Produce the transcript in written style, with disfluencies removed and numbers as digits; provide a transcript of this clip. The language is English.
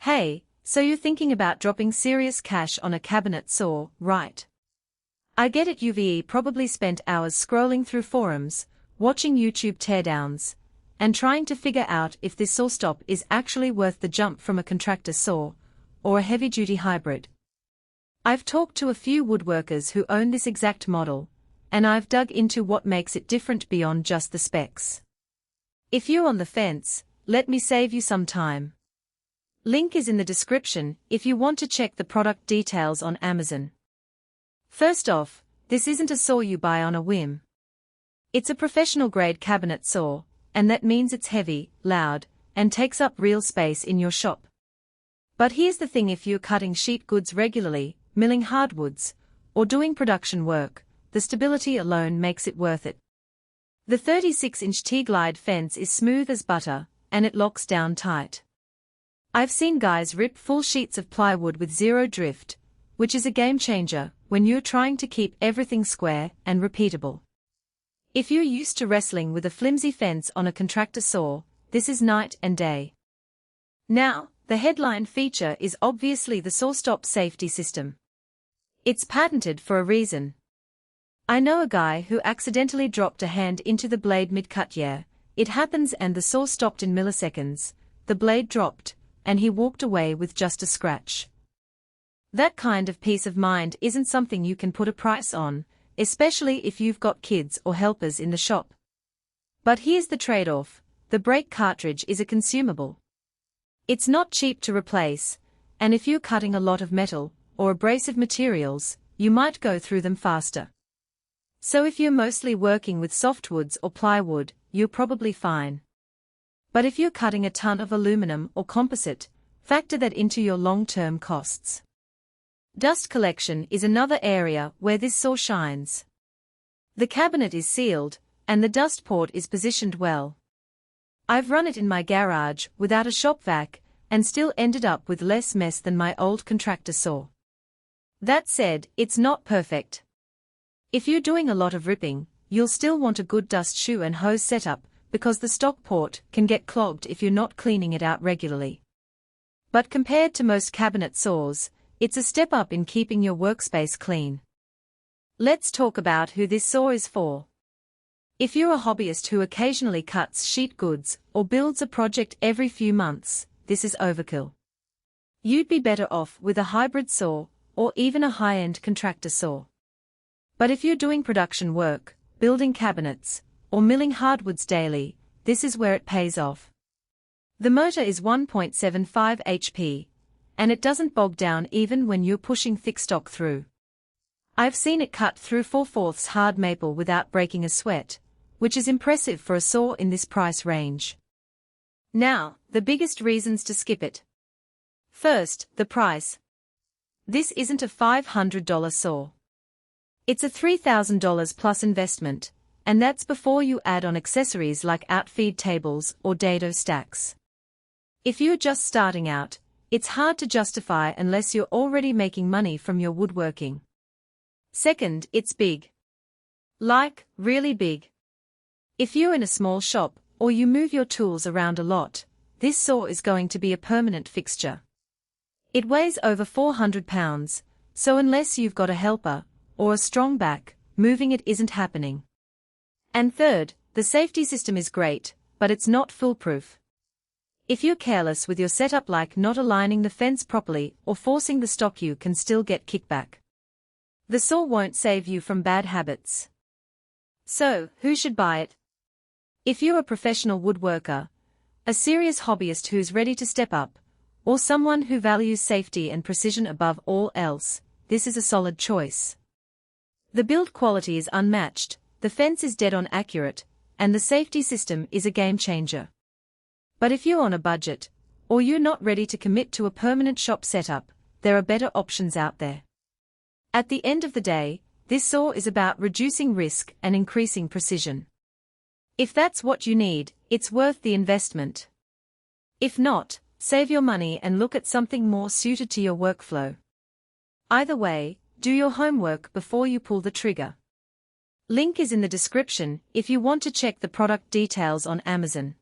Hey, so you're thinking about dropping serious cash on a cabinet saw, right? I get it. You've probably spent hours scrolling through forums, watching YouTube teardowns, and trying to figure out if this SawStop is actually worth the jump from a contractor saw, or a heavy-duty hybrid. I've talked to a few woodworkers who own this exact model, and I've dug into what makes it different beyond just the specs. If you're on the fence, let me save you some time. Link is in the description if you want to check the product details on Amazon. First off, this isn't a saw you buy on a whim. It's a professional-grade cabinet saw, and that means it's heavy, loud, and takes up real space in your shop. But here's the thing: if you're cutting sheet goods regularly, milling hardwoods, or doing production work, the stability alone makes it worth it. The 36-inch TGlide fence is smooth as butter, and it locks down tight. I've seen guys rip full sheets of plywood with zero drift, which is a game changer when you're trying to keep everything square and repeatable. If you're used to wrestling with a flimsy fence on a contractor saw, this is night and day. Now, the headline feature is obviously the SawStop safety system. It's patented for a reason. I know a guy who accidentally dropped a hand into the blade mid-cut. Yeah, it happens, and the saw stopped in milliseconds, the blade dropped, and he walked away with just a scratch. That kind of peace of mind isn't something you can put a price on, especially if you've got kids or helpers in the shop. But here's the trade-off: the brake cartridge is a consumable. It's not cheap to replace, and if you're cutting a lot of metal or abrasive materials, you might go through them faster. So if you're mostly working with softwoods or plywood, you're probably fine. But if you're cutting a ton of aluminum or composite, factor that into your long-term costs. Dust collection is another area where this saw shines. The cabinet is sealed, and the dust port is positioned well. I've run it in my garage without a shop vac, and still ended up with less mess than my old contractor saw. That said, it's not perfect. If you're doing a lot of ripping, you'll still want a good dust shoe and hose setup, because the stock port can get clogged if you're not cleaning it out regularly. But compared to most cabinet saws, it's a step up in keeping your workspace clean. Let's talk about who this saw is for. If you're a hobbyist who occasionally cuts sheet goods or builds a project every few months, this is overkill. You'd be better off with a hybrid saw, or even a high-end contractor saw. But if you're doing production work, building cabinets, or milling hardwoods daily, this is where it pays off. The motor is 1.75 HP, and it doesn't bog down even when you're pushing thick stock through. I've seen it cut through 4/4 hard maple without breaking a sweat, which is impressive for a saw in this price range. Now, the biggest reasons to skip it. First, the price. This isn't a $500 saw. It's a $3,000 plus investment, and that's before you add on accessories like outfeed tables or dado stacks. If you're just starting out, it's hard to justify unless you're already making money from your woodworking. Second, it's big. Like, really big. If you're in a small shop, or you move your tools around a lot, this saw is going to be a permanent fixture. It weighs over 400 pounds, so unless you've got a helper, or a strong back, moving it isn't happening. And third, the safety system is great, but it's not foolproof. If you're careless with your setup, like not aligning the fence properly or forcing the stock, you can still get kickback. The saw won't save you from bad habits. So, who should buy it? If you're a professional woodworker, a serious hobbyist who's ready to step up, or someone who values safety and precision above all else, this is a solid choice. The build quality is unmatched, the fence is dead-on accurate, and the safety system is a game-changer. But if you're on a budget, or you're not ready to commit to a permanent shop setup, there are better options out there. At the end of the day, this saw is about reducing risk and increasing precision. If that's what you need, it's worth the investment. If not, save your money and look at something more suited to your workflow. Either way, do your homework before you pull the trigger. Link is in the description if you want to check the product details on Amazon.